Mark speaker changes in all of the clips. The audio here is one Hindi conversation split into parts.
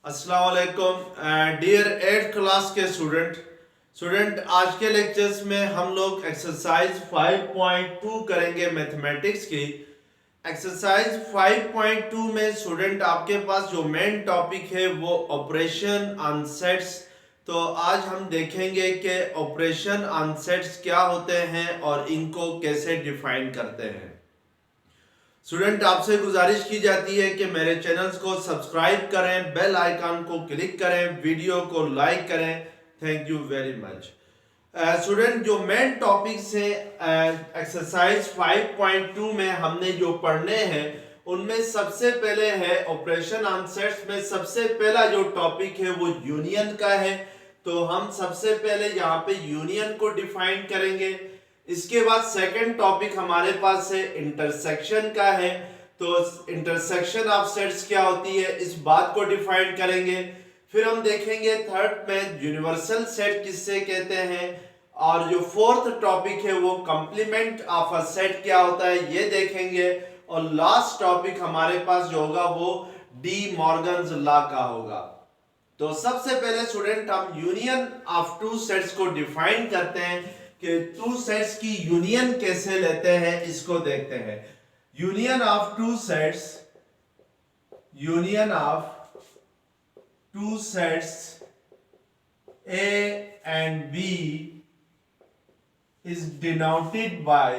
Speaker 1: अस्सलाम वालेकुम डियर 8th क्लास के स्टूडेंट आज के लेक्चर्स में हम लोग एक्सरसाइज 5.2 करेंगे मैथमेटिक्स की। एक्सरसाइज 5.2 में स्टूडेंट आपके पास जो मेन टॉपिक है वो ऑपरेशन ऑन सेट्स। तो आज हम देखेंगे कि ऑपरेशन ऑन सेट्स क्या होते हैं और इनको कैसे डिफाइन करते हैं। स्टूडेंट आपसे गुजारिश की जाती है कि मेरे चैनल्स को सब्सक्राइब करें, बेल आइकन को क्लिक करें, वीडियो को लाइक करें। Thank you very much. Student जो मेन टॉपिक्स हैं एक्सरसाइज 5.2 में हमने जो पढ़ने हैं उनमें सबसे पहले है ऑपरेशन ऑन सेट्स में सबसे पहला जो टॉपिक है वो यूनियन का है। तो हम सबसे पहले यहाँ पे यूनियन को डिफाइन करेंगे। इसके बाद सेकंड टॉपिक हमारे पास है इंटरसेक्शन का है। तो इंटरसेक्शन ऑफ सेट्स क्या होती है इस बात को डिफाइन करेंगे। फिर हम देखेंगे थर्ड में यूनिवर्सल सेट किससे कहते हैं, और जो फोर्थ टॉपिक है वो कंप्लीमेंट ऑफ अ सेट क्या होता है ये देखेंगे। और लास्ट टॉपिक हमारे पास जो होगा वो डी मॉर्गन्स लॉ का होगा। तो सबसे पहले स्टूडेंट हम यूनियन ऑफ टू सेट्स को डिफाइन करते हैं कि टू सेट्स की यूनियन कैसे लेते हैं इसको देखते हैं। Union of two sets, union of two sets A and B is denoted by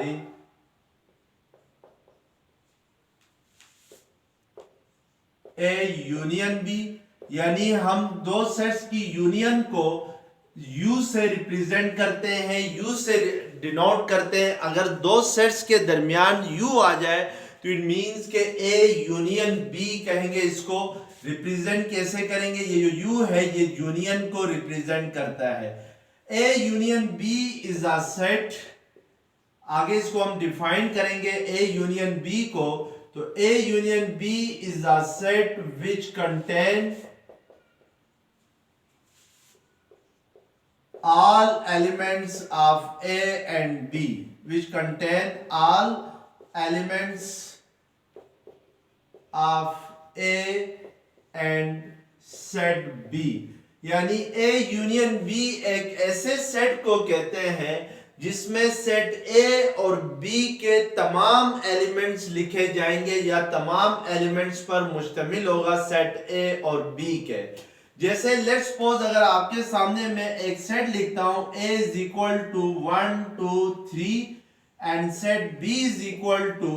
Speaker 1: A union B, यानी हम दो सेट्स की यूनियन को U से रिप्रेजेंट करते हैं, U से डिनोट करते हैं। अगर दो सेट्स के दरमियान U आ जाए तो इट मींस के A यूनियन B कहेंगे। इसको रिप्रेजेंट कैसे करेंगे, ये जो U है ये यूनियन को रिप्रेजेंट करता है। A union B is a set, आगे इसको हम डिफाइन करेंगे A यूनियन B को। तो A union B is a set which contain all elements of A and B, which contain all elements of A and set B। यानी A यूनियन B एक ऐसे सेट को कहते हैं जिसमें सेट A और B के तमाम एलिमेंट्स लिखे जाएंगे या तमाम एलिमेंट्स पर मुश्तमिल होगा सेट A और B के। जैसे लेट्स सपोज अगर आपके सामने मैं एक सेट लिखता हूं A is equal to 1 2 3 and set B is equal to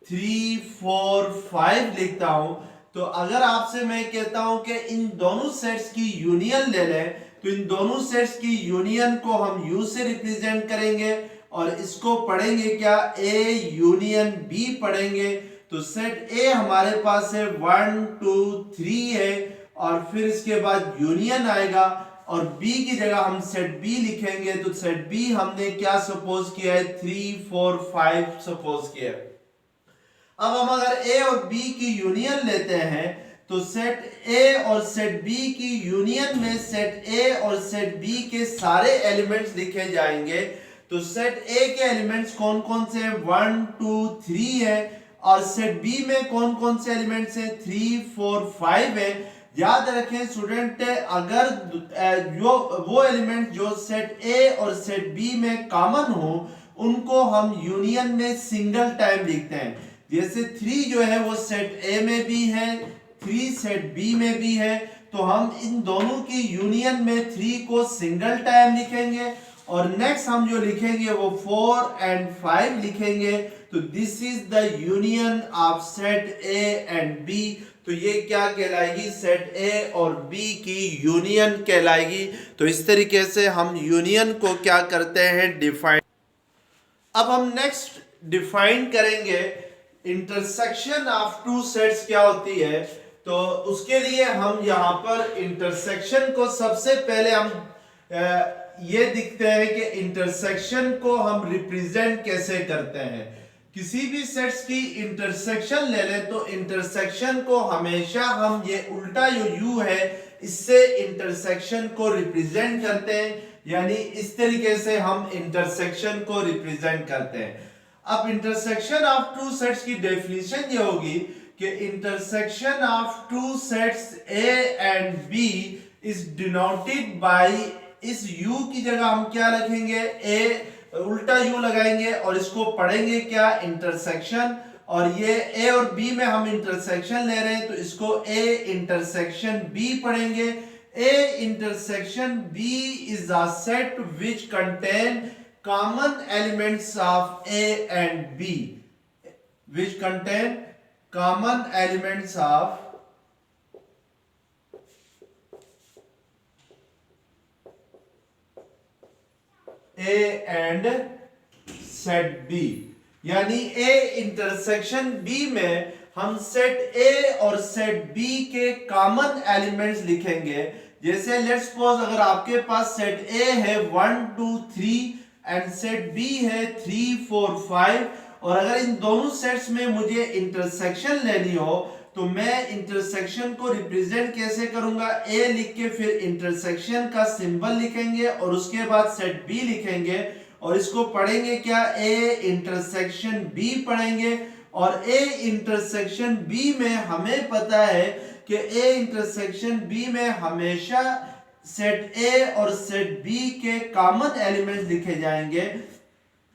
Speaker 1: 3 4 5 लिखता हूं। तो अगर आपसे मैं कहता हूं कि इन दोनों सेट्स की यूनियन ले लें तो इन दोनों सेट्स की यूनियन को हम U से रिप्रेजेंट करेंगे और इसको पढ़ेंगे क्या, A यूनियन B पढ़ेंगे। तो सेट A हमारे पास है 1 2 3 है और फिर इसके बाद यूनियन आएगा और B की जगह हम सेट B लिखेंगे। तो सेट B हमने क्या सपोज किया है, 3 4 5 सपोज किया। अब हम अगर A और B की यूनियन लेते हैं तो सेट A और सेट B की यूनियन में सेट A और सेट B के सारे एलिमेंट्स लिखे जाएंगे। तो सेट A के एलिमेंट्स कौन कौन से हैं, 1 2 3 है और सेट B में कौन कौन से एलिमेंट्स हैं, 3 4 5 है। याद रखें स्टूडेंट, अगर जो वो एलिमेंट जो सेट A और सेट B में कॉमन हो उनको हम यूनियन में सिंगल टाइम लिखते हैं। जैसे 3 जो है वो सेट A में भी है, 3 सेट B में भी है। तो हम इन दोनों की यूनियन में 3 को सिंगल टाइम लिखेंगे और नेक्स्ट हम जो लिखेंगे वो 4 एंड 5 लिखेंगे। तो this is the union of set A and B। तो ये क्या कहलाएगी, सेट A और B की यूनियन कहलाएगी। तो इस तरीके से हम यूनियन को क्या करते हैं, डिफाइन। अब हम नेक्स्ट डिफाइन करेंगे इंटरसेक्शन ऑफ टू सेट्स क्या होती है। तो उसके लिए हम यहाँ पर इंटरसेक्शन को सबसे पहले हम ये दिखते हैं कि इंटरसेक्शन को हम रिप्रेजेंट कैसे करते हैं। किसी भी सेट्स की इंटरसेक्शन ले लें तो इंटरसेक्शन को हमेशा हम ये उल्टा जो U है इससे इंटरसेक्शन को रिप्रेजेंट करते हैं, यानी इस तरीके से हम इंटरसेक्शन को रिप्रेजेंट करते हैं। अब इंटरसेक्शन ऑफ टू सेट्स की डेफिनेशन ये होगी कि intersection of two sets A and B is denoted by, इस u की जगह हम क्या लिखेंगे, a उल्टा u लगाएंगे और इसको पढ़ेंगे क्या, इंटरसेक्शन। और ये a और b में हम इंटरसेक्शन ले रहे हैं तो इसको a इंटरसेक्शन b पढ़ेंगे। a intersection b is a set which contain common elements of a and b, which contain common elements of A and set B। यानी A इंटरसेक्शन B में हम सेट A और सेट B के कॉमन एलिमेंट्स लिखेंगे। जैसे लेट्स सपोज अगर आपके पास सेट A है 1 2 3 एंड सेट B है 3 4 5, और अगर इन दोनों सेट्स में मुझे इंटरसेक्शन लेनी हो तो मैं इंटरसेक्शन को रिप्रेजेंट कैसे करूंगा, ए लिख के फिर इंटरसेक्शन का सिंबल लिखेंगे और उसके बाद सेट बी लिखेंगे और इसको पढ़ेंगे क्या, ए इंटरसेक्शन बी पढ़ेंगे। और ए इंटरसेक्शन बी में हमें पता है कि ए इंटरसेक्शन बी में हमेशा सेट ए और सेट बी के कॉमन एलिमेंट्स लिखे जाएंगे।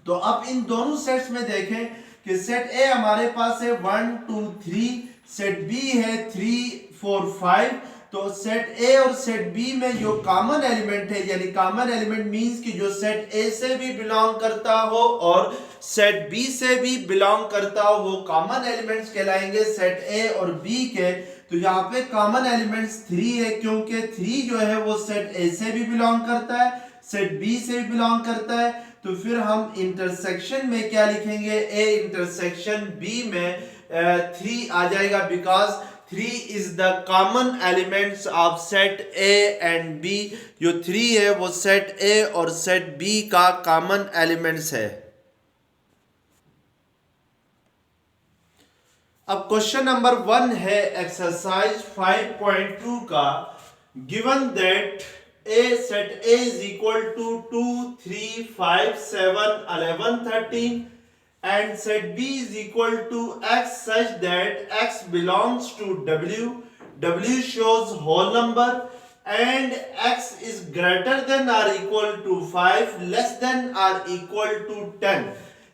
Speaker 1: तो अब इन दोनों सेट्स में देखें कि सेट ए हमारे पास है 1 2 3, सेट बी है 3 4 5। तो सेट ए और सेट बी में जो कॉमन एलिमेंट है, यानी कॉमन एलिमेंट मींस कि जो सेट ए से भी बिलोंग करता हो और सेट बी से भी बिलोंग करता हो, वो कॉमन एलिमेंट्स कहलाएंगे सेट ए और बी के। तो यहाँ पे कॉमन एलिमेंट्स 3 है क्योंकि 3 जो है वो सेट ए से भी बिलोंग करता है, सेट बी से भी बिलोंग करता है। तो फिर हम इंटरसेक्शन में क्या लिखेंगे, ए इंटरसेक्शन बी में 3 आ जाएगा because 3 is the common elements of set A and B. जो 3 है वो सेट ए और सेट बी का कॉमन एलिमेंट्स है। अब क्वेश्चन नंबर 1 है एक्सरसाइज 5.2 का। Given that A set A is equal to 2 3 5 7 11 13 and set B is equal to x such that x belongs to W, W shows whole number and x is greater than or equal to 5 less than or equal to 10।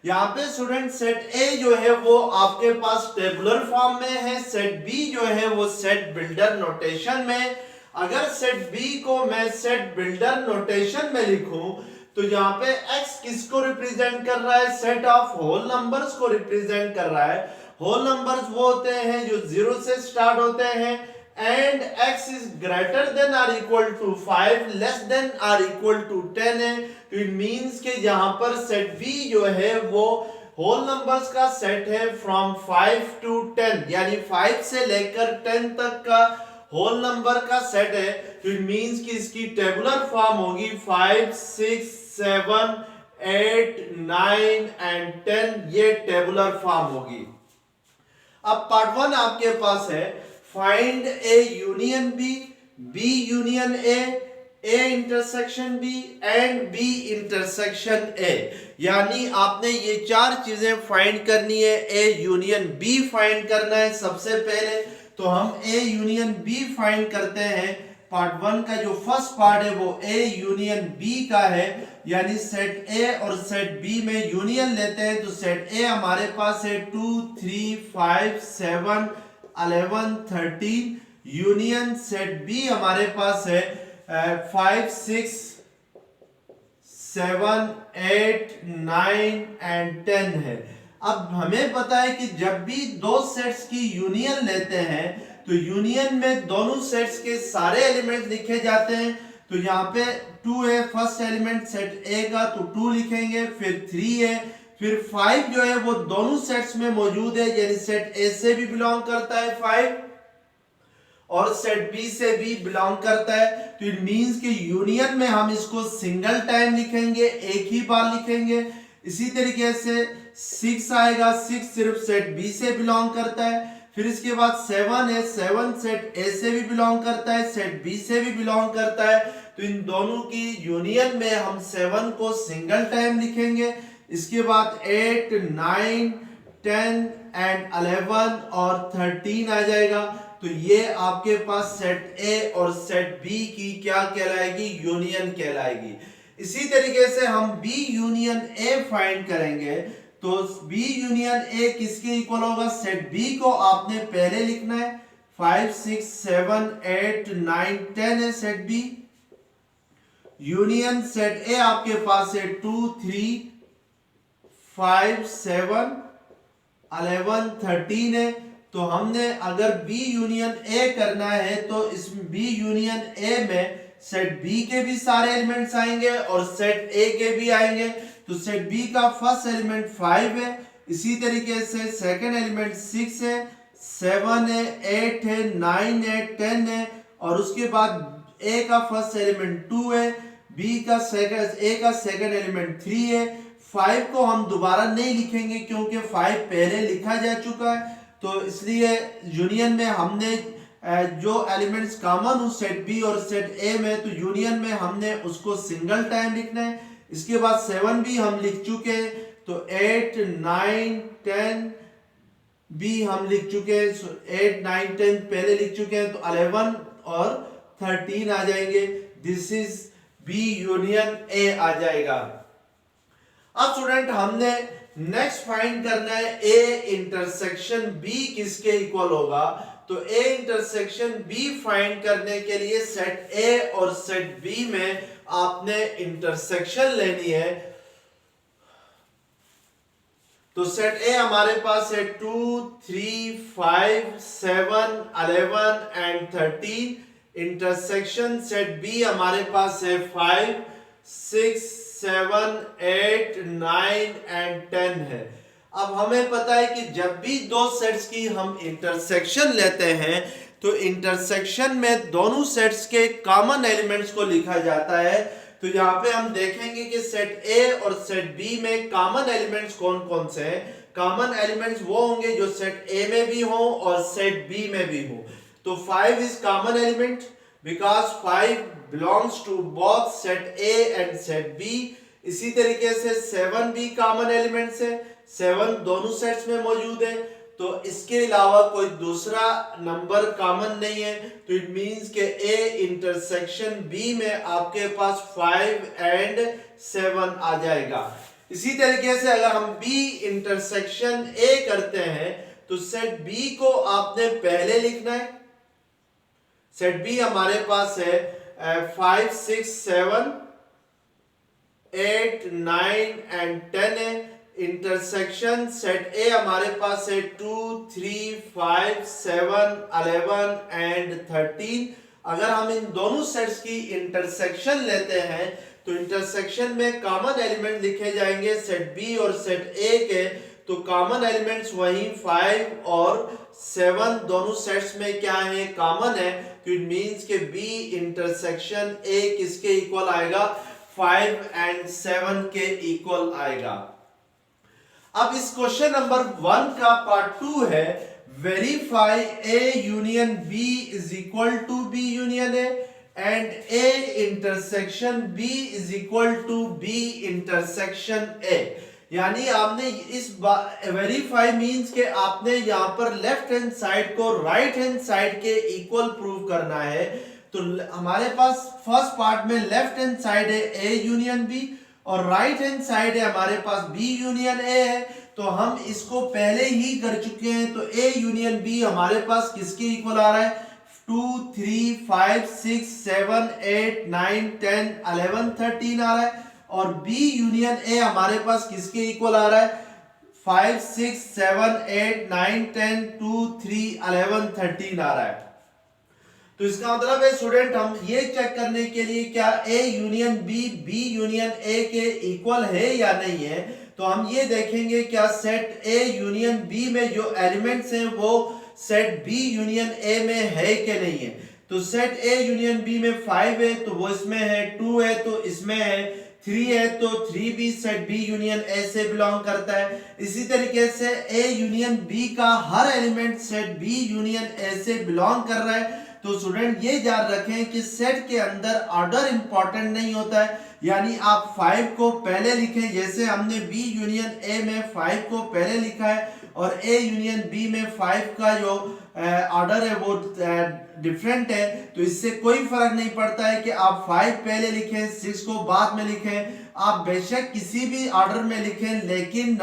Speaker 1: यहाँ पे स्टूडेंट सेट A जो है वो आपके पास टेबुलर फॉर्म में है, सेट B जो है वो सेट बिल्डर नोटेशन में। अगर सेट B को मैं सेट बिल्डर नोटेशन में लिखूं तो यहाँ पे x किसको रिप्रेजेंट कर रहा है, सेट ऑफ होल नंबर्स को रिप्रेजेंट कर रहा है। होल नंबर्स वो होते हैं जो 0 से स्टार्ट होते हैं and x is greater than और इक्वल टू 5 लेस देन और इक्वल टू 10 है। तो इट मींस कि यहाँ पर सेट B जो है वो होल नंबर्स का सेट है फ्रॉम 5 टू 10, यानी 5 से लेकर 10 तक का होल नंबर का सेट है। तो इट मींस कि इसकी टेबुलर फॉर्म होगी 5 6 7 8 9 एंड 10, ये टेबुलर फॉर्म होगी। अब पार्ट 1 आपके पास है find A union B, B union A intersection B and B intersection A. यानी आपने ये 4 चीजें फाइंड करनी है। ए यूनियन बी फाइंड करना है सबसे पहले, तो हम ए यूनियन बी फाइंड करते हैं। पार्ट 1 का जो फर्स्ट पार्ट है वो ए यूनियन बी का है, यानी सेट ए और सेट बी में यूनियन लेते हैं। तो सेट ए हमारे पास है 2 3 5 7 11 13, यूनियन सेट बी हमारे पास है 5 6 7 8 9 एंड 10 है। अब हमें पता है कि जब भी दो सेट्स की यूनियन लेते हैं तो यूनियन में दोनों सेट्स के सारे एलिमेंट्स लिखे जाते हैं। तो यहाँ पे 2 है फर्स्ट एलिमेंट सेट ए का, तो 2 लिखेंगे, फिर 3 है, फिर 5 जो है वो दोनों सेट्स में मौजूद है, यानी सेट ए से भी बिलोंग करता है 5 और सेट बी से भी बिलोंग करता है। तो इट मींस कि यूनियन में हम इसको सिंगल टाइम लिखेंगे, एक ही बार लिखेंगे। इसी तरीके से 6 आएगा, 6 सिर्फ सेट बी से बिलोंग करता है। फिर इसके बाद 7 है, 7 सेट ए से भी बिलोंग करता है, सेट बी से भी बिलोंग करता है। तो इन दोनों की यूनियन में हम 7 को सिंगल टाइम लिखेंगे। इसके बाद 8 9 10 एंड 11 और 13 आ जाएगा। तो ये आपके पास सेट ए और सेट बी की क्या कहलाएगी, यूनियन कहलाएगी। इसी तरीके से हम बी यूनियन ए फाइंड करेंगे। तो बी यूनियन ए किसके इक्वल होगा, सेट बी को आपने पहले लिखना है, 5 6 7 8 9 10 है set B. Union set A आपके पास है 2 3 5 7 11 13 है। तो हमने अगर बी यूनियन ए करना है तो इस बी यूनियन ए में सेट बी के भी सारे एलिमेंट्स आएंगे और सेट ए के भी आएंगे। तो सेट बी का फर्स्ट एलिमेंट 5 है, इसी तरीके से सेकंड एलिमेंट 6 है, 7 है, 8 है, 9 है, 10 है और उसके बाद ए का फर्स्ट एलिमेंट 2 है, बी का सेकंड एलिमेंट 3 है। 5 को हम दोबारा नहीं लिखेंगे क्योंकि 5 पहले लिखा जा चुका है। तो इसलिए यूनियन में हमने जो एलिमेंट्स कॉमन हो सेट बी और सेट ए में, तो यूनियन में हमने उसको सिंगल टाइम लिखना है। इसके बाद 7 भी हम लिख चुके हैं, तो 8 9 10 भी हम लिख चुके हैं, 8 9 10 पहले लिख चुके हैं, तो 11 और 13 आ जाएंगे। This is B union A आ जाएगा। अब स्टूडेंट हमने नेक्स्ट फाइंड करना है ए इंटरसेक्शन बी किसके इक्वल होगा। तो ए इंटरसेक्शन बी फाइंड करने के लिए सेट ए और सेट बी में आपने इंटरसेक्शन लेनी है। तो सेट ए हमारे पास है 2 3 5 7 11 एंड 13। इंटरसेक्शन सेट बी हमारे पास है 5 6 7 8 9 एंड 10 है। अब हमें पता है कि जब भी दो सेट्स की हम इंटरसेक्शन लेते हैं तो इंटरसेक्शन में दोनों सेट्स के कॉमन एलिमेंट्स को लिखा जाता है। तो यहाँ पे हम देखेंगे कि सेट ए और सेट बी में कॉमन एलिमेंट्स कौन कौन से हैं। कॉमन एलिमेंट्स वो होंगे जो सेट ए में भी हो और सेट बी में भी हो। तो 5 is common element because 5 belongs to both set A and set B. इसी तरीके से 7 भी कॉमन एलिमेंट्स है, 7 दोनों सेट्स में मौजूद है। तो इसके अलावा कोई दूसरा नंबर कॉमन नहीं है। तो इट मींस के ए इंटरसेक्शन बी में आपके पास 5 एंड 7 आ जाएगा। इसी तरीके से अगर हम बी इंटरसेक्शन ए करते हैं तो सेट बी को आपने पहले लिखना है। सेट बी हमारे पास है 5 6 7 8 9 एंड 10 है। इंटरसेक्शन सेट ए हमारे पास है 2 3 5 7 11 एंड 13। अगर हम इन दोनों सेट्स की इंटरसेक्शन लेते हैं तो इंटरसेक्शन में कॉमन एलिमेंट लिखे जाएंगे सेट बी और सेट ए के। तो कॉमन एलिमेंट्स वही 5 और 7 दोनों सेट्स में क्या है, कॉमन है। तो इट मींस के बी इंटरसेक्शन ए किसके इक्वल आएगा, 5 एंड 7 के इक्वल आएगा। अब इस क्वेश्चन नंबर 1 का पार्ट 2 है, verify A union B is equal to B union A and A intersection B is equal to B intersection A. यानी आपने इस वेरीफाई मींस के आपने यहां पर लेफ्ट हैंड साइड को राइट हैंड साइड के इक्वल प्रूव करना है। तो हमारे पास फर्स्ट पार्ट में लेफ्ट हैंड साइड है ए यूनियन बी और राइट हैंड साइड है हमारे पास बी यूनियन ए है। तो हम इसको पहले ही कर चुके हैं। तो ए यूनियन बी हमारे पास किसके इक्वल आ रहा है, 2 3 5 6 7 8 9 10 11 13 आ रहा है। और बी यूनियन ए हमारे पास किसके इक्वल आ रहा है, 5 6 7 8 9 10 2 3 11 13 आ रहा है। तो इसका मतलब है स्टूडेंट हम ये चेक करने के लिए क्या A union B B union A के इक्वल है या नहीं है, तो हम ये देखेंगे क्या सेट ए यूनियन बी में जो एलिमेंट्स हैं वो सेट बी यूनियन ए में है कि नहीं है। तो सेट ए यूनियन बी में 5 है तो वो इसमें है, 2 है तो इसमें है, 3 है तो 3 भी सेट बी यूनियन ए से बिलोंग करता है। इसी तरीके से ए यूनियन बी का हर element set B union A से बिलोंग कर रहा है। तो स्टूडेंट ये याद रखें कि सेट के अंदर ऑर्डर इंपॉर्टेंट नहीं होता है। यानी आप 5 को पहले लिखें, जैसे हमने बी यूनियन ए में 5 को पहले लिखा है और ए यूनियन बी में 5 का जो ऑर्डर है वो डिफरेंट है, तो इससे कोई फर्क नहीं पड़ता है कि आप 5 पहले लिखें 6 को बाद में लिखें। आप बेशक किसी भी ऑर्डर में लिखें, लेकिन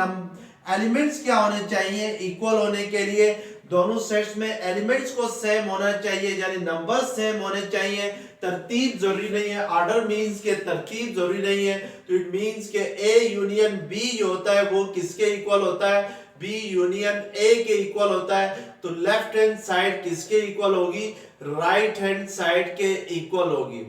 Speaker 1: एलिमेंट्स क्या होने चाहिए, इक्वल होने के लिए दोनों सेट्स में एलिमेंट्स को सेम होना चाहिए, यानी नंबर सेम होने चाहिए। तरतीब जरूरी नहीं है, ऑर्डर मींस के तरतीब जरूरी नहीं है। तो इट मींस के ए यूनियन बी जो होता है वो किसके इक्वल होता है, बी यूनियन ए के इक्वल होता है। तो लेफ्ट हैंड साइड किसके इक्वल होगी, राइट हैंड साइड के इक्वल होगी।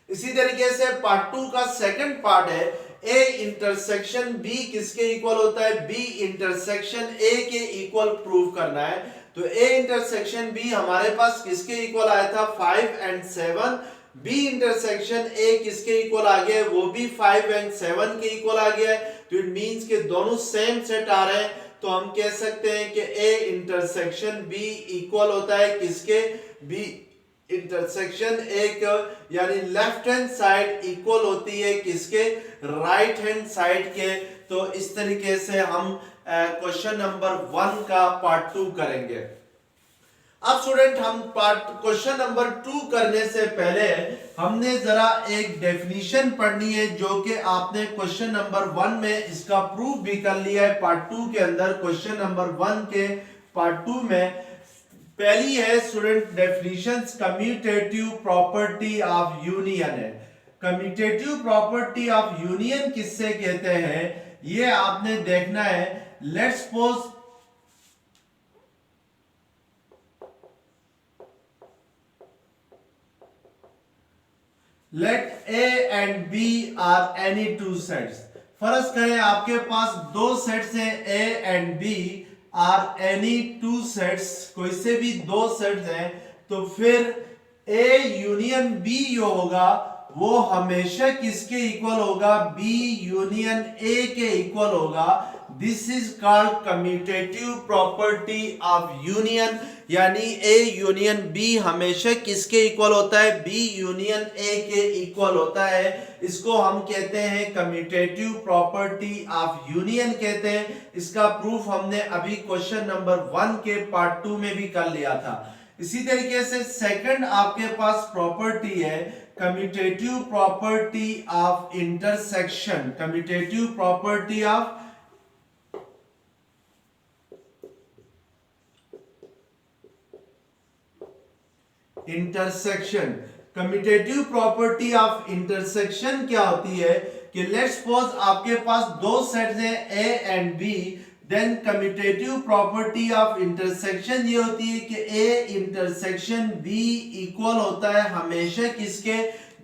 Speaker 1: इसी तरीके से पार्ट 2 का सेकंड पार्ट है, ए इंटरसेक्शन बी किसके इक्वल होता है, बी इंटरसेक्शन ए के इक्वल प्रूव करना है। तो ए इंटरसेक्शन बी हमारे पास किसके इक्वल आया था, 5 एंड 7। बी इंटरसेक्शन ए किसके इक्वल आ गया है, वो भी 5 एंड 7 के इक्वल आ गया है। तो इट मींस के दोनों सेम सेट आ रहे हैं, तो हम कह सकते हैं कि ए इंटरसेक्शन बी इक्वल होता है किसके, बी इंटरसेक्शन एक, यानी लेफ्ट हैंड साइड इक्वल होती है किसके, राइट हैंड साइड के। तो इस तरीके से हम क्वेश्चन नंबर 1 का पार्ट 2 करेंगे। अब स्टूडेंट हम क्वेश्चन नंबर 2 करने से पहले हमने जरा एक डेफिनेशन पढ़नी है, जो कि आपने क्वेश्चन नंबर 1 में इसका प्रूफ भी कर लिया है। पार्ट 2 के अंदर क्वेश्चन नंबर 1 के पार्ट 2 में पहली है student definitions, commutative property of union है। कम्यूटेटिव प्रॉपर्टी ऑफ यूनियन किससे कहते हैं, ये आपने देखना है। Let's suppose let A and B are any two sets. फर्ज करें आपके पास दो सेट्स हैं, A and B are any two sets, कोई से भी दो सेट्स हैं, तो फिर ए यूनियन बी जो होगा वो हमेशा किसके इक्वल होगा, बी यूनियन ए के इक्वल होगा। This is called commutative property of union, यानी ए यूनियन बी हमेशा किसके इक्वल होता है, बी यूनियन ए के इक्वल होता है। इसको हम कहते हैं कम्यूटेटिव प्रॉपर्टी ऑफ यूनियन कहते हैं। इसका प्रूफ हमने अभी क्वेश्चन नंबर 1 के पार्ट 2 में भी कर लिया था। इसी तरीके से सेकंड आपके पास प्रॉपर्टी है commutative property of intersection. Commutative property of intersection. Commutative property of intersection क्या होती है कि लेट्स सपोज आपके पास दो सेट्स हैं A and B, then commutative property of intersection ये होती है कि ए इंटरसेक्शन बी इक्वल होता है हमेशा किसके,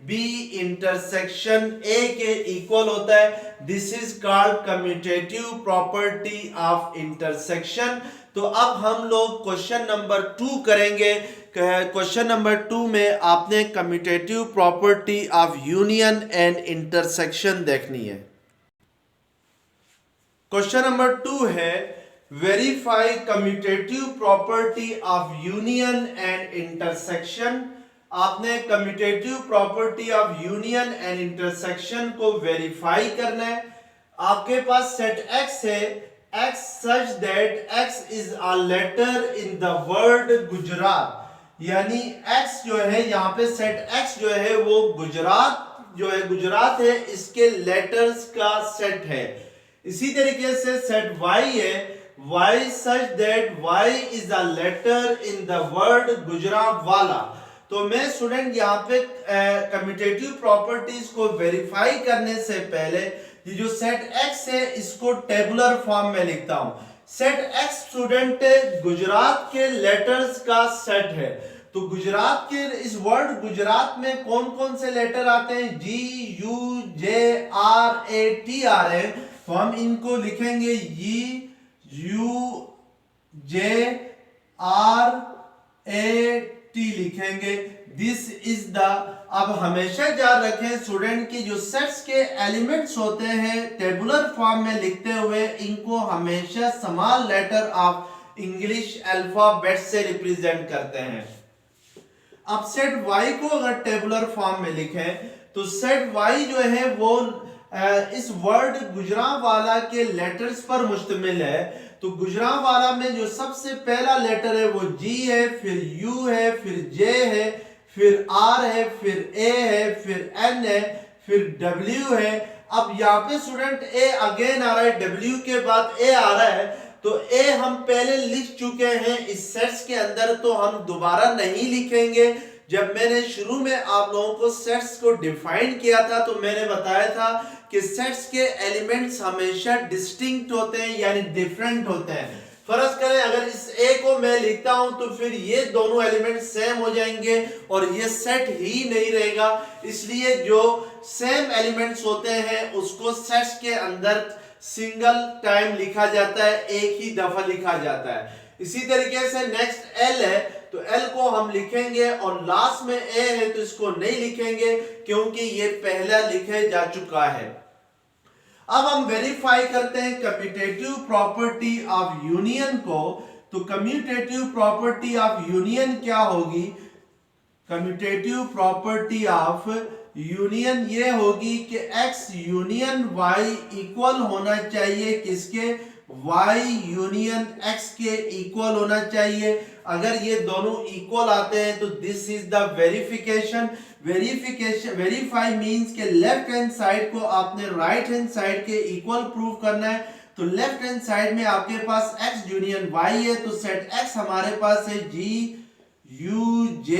Speaker 1: बी इंटरसेक्शन ए के इक्वल होता है। This is called commutative property of intersection. तो अब हम लोग क्वेश्चन नंबर 2 करेंगे। क्वेश्चन नंबर 2 में आपने commutative property of union and intersection देखनी है। क्वेश्चन नंबर 2 है verify commutative property of union and intersection. आपने commutative property of union and intersection को वेरीफाई करना है। आपके पास सेट x है, x such that x is a letter in the word Gujarat, यानी x जो है यहाँ पे सेट x जो है वो गुजरात जो है, गुजरात है इसके लेटर्स का सेट है। इसी तरीके से सेट y है, y such that y is a letter in the word Gujarat वाला। तो मैं स्टूडेंट यहाँ पे कम्यूटेटिव प्रॉपर्टीज को वेरीफाई करने से पहले ये जो सेट x है इसको टेबुलर फॉर्म में लिखता हूं। सेट x स्टूडेंट गुजरात के लेटर्स का सेट है। तो गुजरात के इस वर्ड गुजरात में कौन कौन से लेटर आते हैं, G U J R A T आ रहे हैं, तो हम इनको लिखेंगे G U J R A T लिखेंगे। दिस इज द, अब हमेशा याद रखें स्टूडेंट की जो सेट्स के एलिमेंट्स होते हैं टेबुलर फॉर्म में लिखते हुए इनको हमेशा small letter of English alphabet से रिप्रेजेंट करते हैं। अब सेट y को अगर टेबुलर फॉर्म में लिखें तो सेट वाई जो है वो इस वर्ड गुजरांवाला के लेटर्स पर मुश्तमिल है। तो गुजरांवाला में जो सबसे पहला लेटर है वो जी है, फिर यू है, फिर जे है, फिर आर है, फिर ए है, फिर एन है, फिर डब्ल्यू है। अब यहाँ पे स्टूडेंट ए अगेन आ रहा है, डब्ल्यू के बाद ए आ रहा है। तो ए हम पहले लिख चुके हैं इस सेट्स के अंदर, तो हम दोबारा नहीं लिखेंगे। जब मैंने शुरू में आप लोगों को सेट्स को डिफाइन किया था तो मैंने बताया था कि सेट्स के एलिमेंट्स हमेशा डिस्टिंक्ट होते हैं, यानी डिफरेंट होते हैं। फर्ज करें अगर इस ए को मैं लिखता हूं तो फिर ये दोनों एलिमेंट सेम हो जाएंगे और ये सेट ही नहीं रहेगा। इसलिए जो सेम एलिमेंट्स होते हैं उसको सेट्स के अंदर सिंगल टाइम लिखा जाता है, एक ही दफा लिखा जाता है। इसी तरीके से नेक्स्ट एल है, तो एल को हम लिखेंगे और लास्ट में ए है तो इसको नहीं लिखेंगे क्योंकि ये पहला लिखे जा चुका है। अब हम वेरीफाई करते हैं कम्यूटेटिव प्रॉपर्टी ऑफ यूनियन को। तो कम्यूटेटिव प्रॉपर्टी ऑफ यूनियन क्या होगी? कम्यूटेटिव प्रॉपर्टी ऑफ यूनियन ये होगी कि x यूनियन y इक्वल होना चाहिए किसके? y यूनियन x के इक्वल होना चाहिए। अगर ये दोनों इक्वल आते हैं तो this is the verification. Verify means के लेफ्ट हैंड साइड को आपने राइट हैंड साइड के इक्वल प्रूव करना है। तो लेफ्ट हैंड साइड में आपके पास x यूनियन y है, तो सेट x हमारे पास है g u j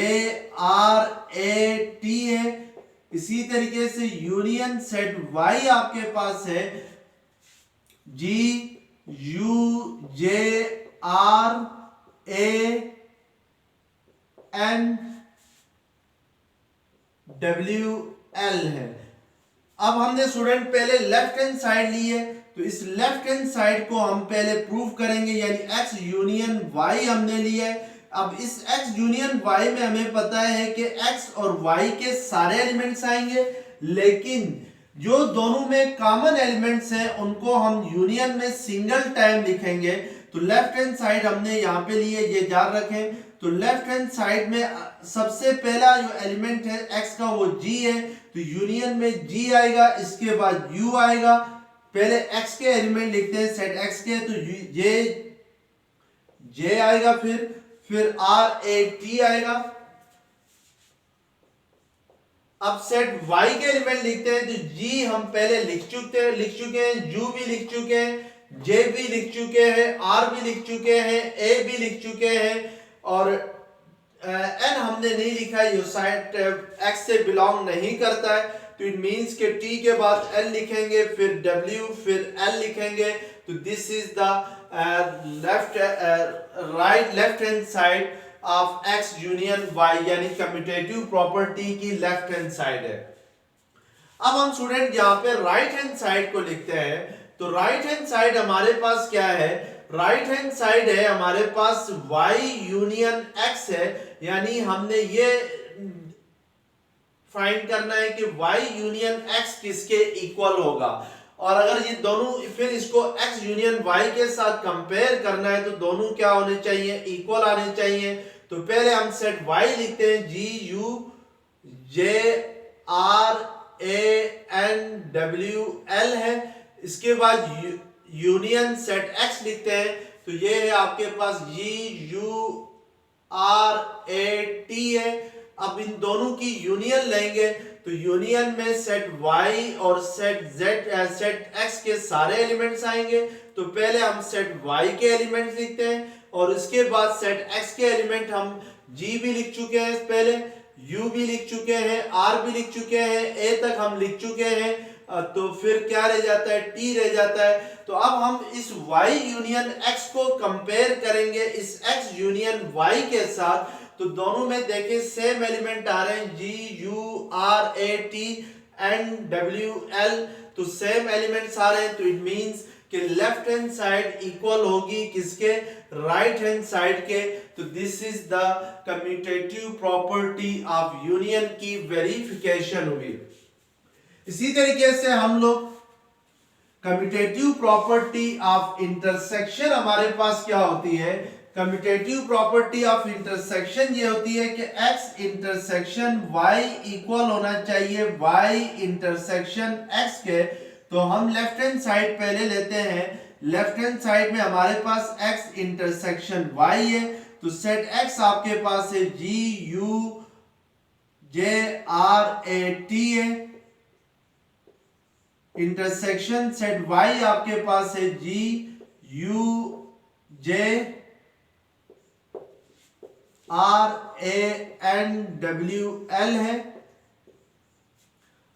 Speaker 1: r a t है। इसी तरीके से यूनियन सेट y आपके पास है g u j r a n w l है। अब हमने स्टूडेंट पहले लेफ्ट हैंड साइड ली है, तो इस लेफ्ट हैंड साइड को हम पहले प्रूव करेंगे, यानी x यूनियन y हमने लिया है। अब इस x यूनियन y में हमें पता है कि x और y के सारे एलिमेंट्स आएंगे, लेकिन जो दोनों में कॉमन एलिमेंट्स हैं उनको हम यूनियन में सिंगल टाइम लिखेंगे। तो लेफ्ट हैंड साइड हमने यहाँ पे लिए, ये याद रखें। तो लेफ्ट हैंड साइड में सबसे पहला जो एलिमेंट है x का वो g है, तो यूनियन में g आएगा, इसके बाद u आएगा। पहले x के एलिमेंट लिखते हैं सेट x के, तो j आएगा, फिर r a t आएगा। अब सेट y के एलिमेंट लिखते हैं, तो g हम पहले लिख चुके हैं, u भी लिख चुके हैं, j भी लिख चुके हैं, r भी लिख चुके हैं, a भी लिख चुके हैं, और n हमने नहीं लिखा, ये साइड x से बिलोंग नहीं करता है। तो इट मींस के t के बाद l लिखेंगे, फिर w, फिर l लिखेंगे। तो this is the left hand side of x union y, यानी कम्यूटेटिव प्रॉपर्टी की लेफ्ट हैंड साइड है। अब हम स्टूडेंट यहाँ पे राइट हैंड साइड को लिखते हैं। तो राइट हैंड साइड हमारे पास क्या है? राइट हैंड साइड है हमारे पास y यूनियन x है, यानी हमने ये फाइंड करना है कि y यूनियन x किसके इक्वल होगा। और अगर ये दोनों, फिर इसको x यूनियन y के साथ कंपेयर करना है तो दोनों क्या होने चाहिए? इक्वल आने चाहिए। तो पहले हम सेट y लिखते हैं, g u j r a n w l है। इसके बाद यूनियन सेट x लिखते हैं, तो ये है आपके पास g u r a t है। अब इन दोनों की यूनियन लेंगे, तो यूनियन में सेट y और सेट x के सारे एलिमेंट्स आएंगे। तो पहले हम सेट y के एलिमेंट्स लिखते हैं और इसके बाद सेट x के एलिमेंट हम g भी लिख चुके हैं, पहले u भी लिख चुके हैं, r भी लिख चुके हैं, a तक हम लिख चुके हैं। तो फिर क्या रह जाता है? t रह जाता है। तो अब हम इस y यूनियन x को कंपेयर करेंगे इस x यूनियन y के साथ। तो दोनों में देखें सेम एलिमेंट आ रहे हैं, g u r a t n w l, तो सेम एलिमेंट्स आ रहे हैं। तो इट मींस कि लेफ्ट हैंड साइड इक्वल होगी किसके? राइट हैंड साइड के। तो this is the commutative property of union की वेरिफिकेशन हुई। इसी तरीके से हम लोग कम्यूटेटिव प्रॉपर्टी ऑफ इंटरसेक्शन हमारे पास क्या होती है? कम्यूटेटिव प्रॉपर्टी ऑफ इंटरसेक्शन ये होती है कि x इंटरसेक्शन y इक्वल होना चाहिए y इंटरसेक्शन x के। तो हम लेफ्ट हैंड साइड पहले लेते हैं। लेफ्ट हैंड साइड में हमारे पास x इंटरसेक्शन y है, तो सेट x आपके पास है G U J R A T है। इंटरसेक्शन सेट y आपके पास है G U J R A N W L है।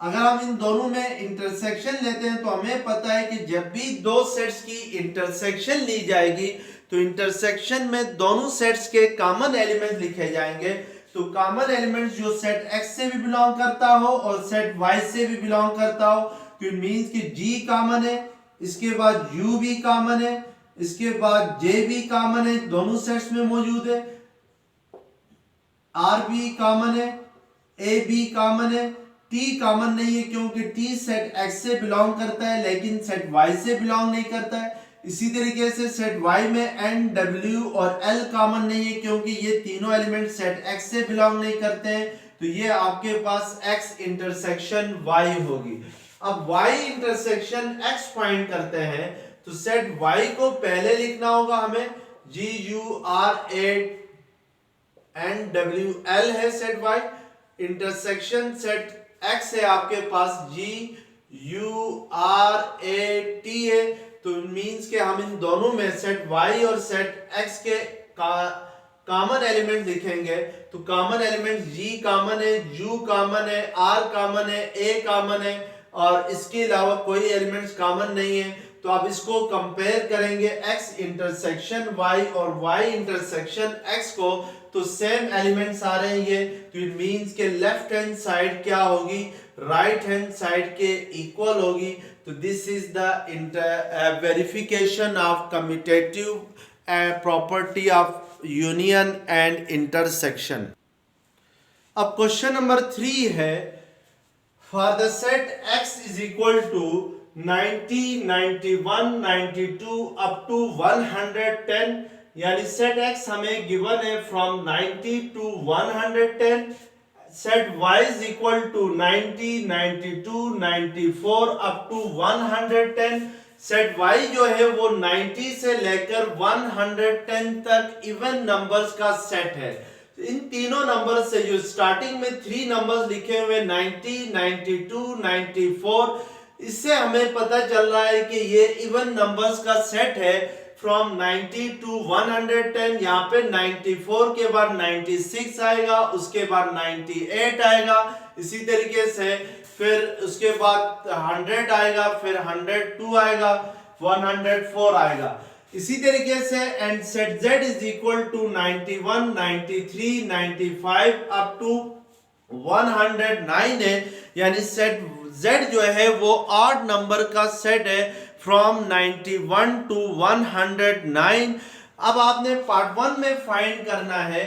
Speaker 1: अगर हम इन दोनों में इंटरसेक्शन लेते हैं तो हमें पता है कि जब भी दो सेट्स की इंटरसेक्शन ली जाएगी तो इंटरसेक्शन में दोनों सेट्स के कॉमन एलिमेंट लिखे जाएंगे। तो कॉमन एलिमेंट्स जो सेट x से भी बिलोंग करता हो और सेट y से भी बिलोंग करता हो, तो इट मींस कि g कॉमन है, इसके बाद u भी कॉमन है, इसके बाद j भी कॉमन है, दोनों सेट्स में मौजूद है, r भी कॉमन है, a भी कॉमन है, t कॉमन नहीं है क्योंकि t सेट x से बिलोंग करता है लेकिन सेट y से बिलोंग नहीं करता है। इसी तरीके से सेट y में n w और l कॉमन नहीं है क्योंकि ये तीनों एलिमेंट सेट x से बिलोंग नहीं करते हैं। तो ये आपके पास x इंटरसेक्शन y होगी। अब y इंटरसेक्शन x फाइंड करते हैं तो सेट y को पहले लिखना होगा हमें, G U R A N W L है set y। Intersection set x है आपके पास G U R A T है। तो मींस के हम इन दोनों में सेट y और सेट x के कॉमन एलिमेंट लिखेंगे। तो कॉमन एलिमेंट G कॉमन है, U कॉमन है, R कॉमन है, A कॉमन है और इसके अलावा कोई एलिमेंट्स कॉमन नहीं है। तो आप इसको कंपेयर करेंगे x इंटरसेक्शन y और y इंटरसेक्शन x को, तो सेम एलिमेंट्स आ रहे हैं ये। तो इट मींस के लेफ्ट हैंड साइड क्या होगी, राइट हैंड साइड के इक्वल होगी। तो this is the verification of commutative property of union and intersection. अब क्वेश्चन नंबर 3 है, for the set x is equal to 90, 91, 92 up to 110, यानी सेट x हमें गिवन है from 90 to 110, set y is equal to 90, 92, 94 up to 110। Set y जो है वो 90 से लेकर 110 तक इवन नंबर्स का सेट है। इन तीनों नंबर से जो स्टार्टिंग में 3 नंबर्स लिखे हुए 90, 92, 94, इससे हमें पता चल रहा है कि ये इवन नंबर्स का सेट है फ्रॉम 90 टू 110। यहाँ पे 94 के बाद 96 आएगा, उसके बाद 98 आएगा, इसी तरीके से फिर उसके बाद 100 आएगा, फिर 102 आएगा, 104 आएगा, इसी तरीके से। And set z is equal to 91, 93, 95 up to 109 है, यानी सेट z जो है वो 8 नंबर का सेट है फ्रॉम 91 टू 109। अब आपने पार्ट 1 में फाइंड करना है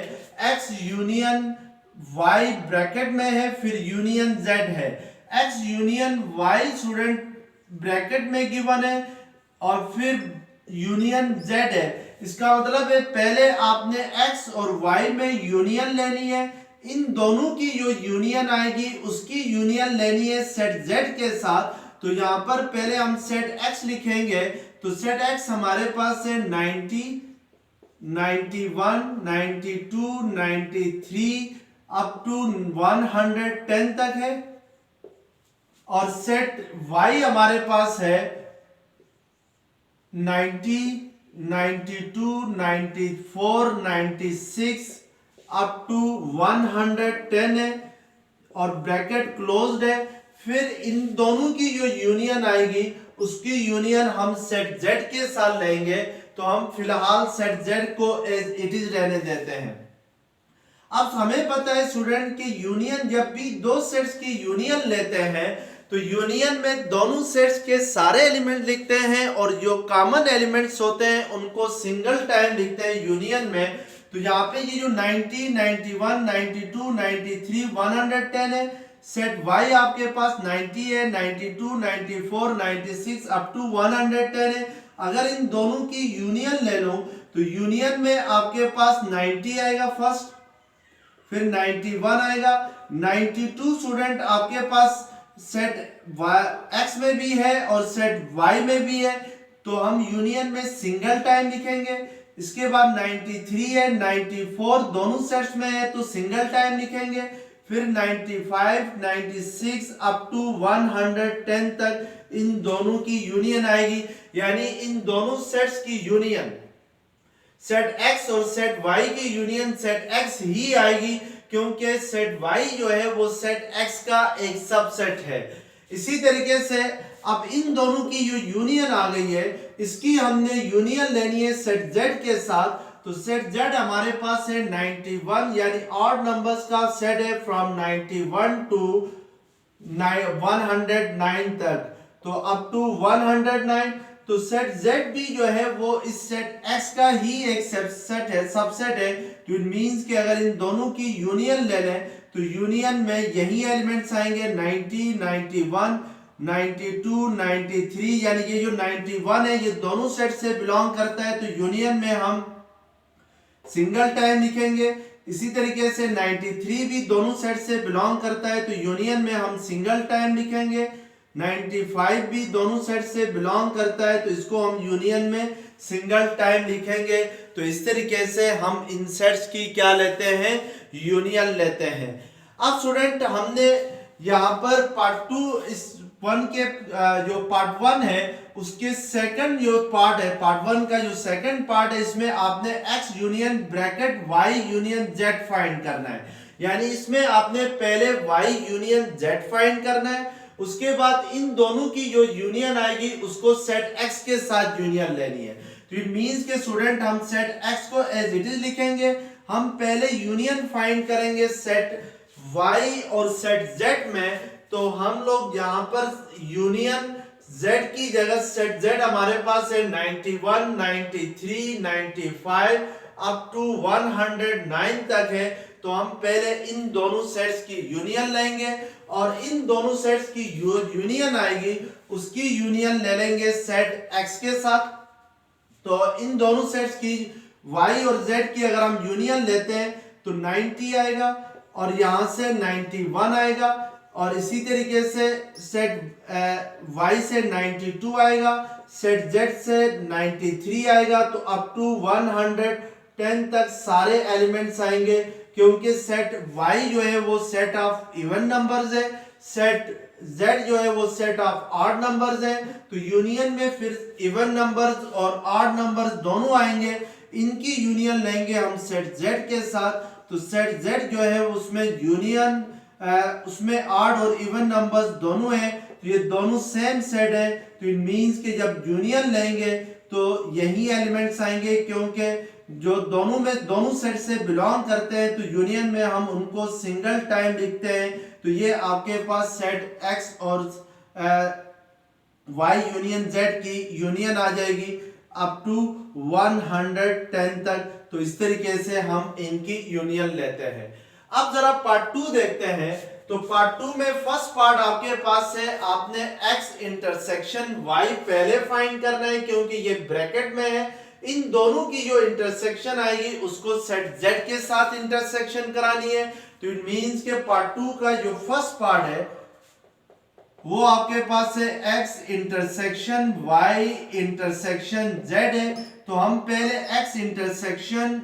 Speaker 1: x यूनियन y ब्रैकेट में है, फिर यूनियन z है। x union y student bracket में गिवन है और फिर यूनियन z है। इसका मतलब है पहले आपने x और y में यूनियन लेनी है, इन दोनों की जो यूनियन आएगी उसकी यूनियन लेनी है सेट z के साथ। तो यहां पर पहले हम सेट x लिखेंगे, तो सेट x हमारे पास है 90, 91, 92, 93 अप टू 110 तक है। और सेट y हमारे पास है 90, 92, 94, 96 अप टू 110 है और ब्रैकेट क्लोज्ड है। फिर इन दोनों की जो यूनियन आएगी उसकी यूनियन हम सेट z के साथ लेंगे। तो हम फिलहाल सेट z को एज इट इज रहने देते हैं। अब हमें पता है स्टूडेंट कि यूनियन, जब भी दो सेट्स की यूनियन लेते हैं तो यूनियन में दोनों सेट्स के सारे एलिमेंट लिखते हैं और जो कॉमन एलिमेंट्स होते हैं उनको सिंगल टाइम लिखते हैं यूनियन में। तो यहाँ पे ये जो 90, 91, 92, 93, 110 है, सेट y आपके पास 90 है, 92, 94, 96 अप टू 110 है। अगर इन दोनों की यूनियन ले लो तो यूनियन में आपके पास 90 आएगा फर्स्ट, फिर 91 आएगा, 92 स्टूडेंट आपके पास सेट एक्स में भी है और सेट वाई में भी है, तो हम यूनियन में सिंगल टाइम लिखेंगे। इसके बाद 93 है, 94 दोनों सेट्स में है तो सिंगल टाइम लिखेंगे। फिर 95, 96 अप टू 110 तक इन दोनों की यूनियन आएगी, यानी इन दोनों सेट्स की यूनियन सेट x और सेट y की यूनियन सेट x ही आएगी, क्योंकि सेट y जो है वो सेट x का एक सबसेट है। इसी तरीके से अब इन दोनों की जो यूनियन आ गई है, इसकी हमने यूनियन लेनी है सेट z के साथ। तो सेट z हमारे पास है 91, यानी ऑड नंबर्स का सेट है फ्रॉम 91 टू 109 तक, तो अप टू 109। तो सेट Z भी जो है वो इस सेट X का ही एक सबसेट है। तो इट मींस कि अगर इन दोनों की यूनियन ले लें तो यूनियन में यही एलिमेंट्स आएंगे 90, 91, 92, 93, यानी ये जो 91 है ये दोनों सेट से बिलोंग करता है, तो यूनियन में हम सिंगल टाइम लिखेंगे। इसी तरीके से 93 भी दोनों सेट से बिलोंग करता है, तो यूनियन में हम सिंगल टाइम लिखेंगे। 95 भी दोनों सेट से बिलोंग करता है, तो इसको हम यूनियन में सिंगल टाइम लिखेंगे। तो इस तरीके से हम इन सेट्स की क्या लेते हैं, यूनियन लेते हैं। अब स्टूडेंट हमने यहाँ पर पार्ट 2 इस 1 के जो पार्ट 1 है उसके सेकंड जो पार्ट है, पार्ट 1 का जो सेकंड पार्ट है, इसमें आपने x union bracket y union z find करना है। यानी इसमें आपने पहले y यूनियन z फाइंड करना है, उसके बाद इन दोनों की जो यूनियन आएगी उसको सेट x के साथ यूनियन लेनी है। तो इट मींस के स्टूडेंट हम सेट x को एज इट इज लिखेंगे। हम पहले यूनियन फाइंड करेंगे सेट y और सेट z में, तो हम लोग यहाँ पर यूनियन z की जगह सेट z हमारे पास है 91, 93, 95 अप टू 109 तक है। तो हम पहले इन दोनों सेट्स की यूनियन लेंगे और इन दोनों सेट्स की यूनियन आएगी, उसकी यूनियन ले लेंगे सेट x के साथ। तो इन दोनों सेट्स की y और z की अगर हम यूनियन लेते हैं तो 90 आएगा और यहां से 91 आएगा, और इसी तरीके से सेट y से 92 आएगा, सेट z से 93 आएगा, तो अप टू 110 तक सारे एलिमेंट्स आएंगे, क्योंकि सेट y जो है वो सेट ऑफ इवन नंबर्स है, सेट z जो है वो सेट ऑफ ऑड नंबर्स है। तो यूनियन में फिर इवन नंबर्स और ऑड नंबर्स दोनों आएंगे, इनकी यूनियन लेंगे हम सेट z के साथ। तो सेट z जो है उसमें यूनियन उसमें ऑड और इवन नंबर्स दोनों है, तो ये दोनों सेम सेट है। तो इट मींस कि जब यूनियन लेंगे तो यही एलिमेंट्स आएंगे, क्योंकि जो दोनों सेट से बिलोंग करते हैं, तो यूनियन में हम उनको सिंगल टाइम लिखते हैं। तो ये आपके पास सेट x और y यूनियन z की यूनियन आ जाएगी अप टू 110 तक। तो इस तरीके से हम इनकी यूनियन लेते हैं। अब जरा पार्ट 2 देखते हैं। तो पार्ट 2 में फर्स्ट पार्ट आपके पास है, आपने x इंटरसेक्शन y पहले फाइंड करना है, क्योंकि ये ब्रैकेट में है। इन दोनों की जो इंटरसेक्शन आएगी उसको सेट z के साथ इंटरसेक्शन करानी है। तो इट मींस के पार्ट 2 का जो फर्स्ट पार्ट है वो आपके पास है x intersection y intersection z है। तो हम पहले x इंटरसेक्शन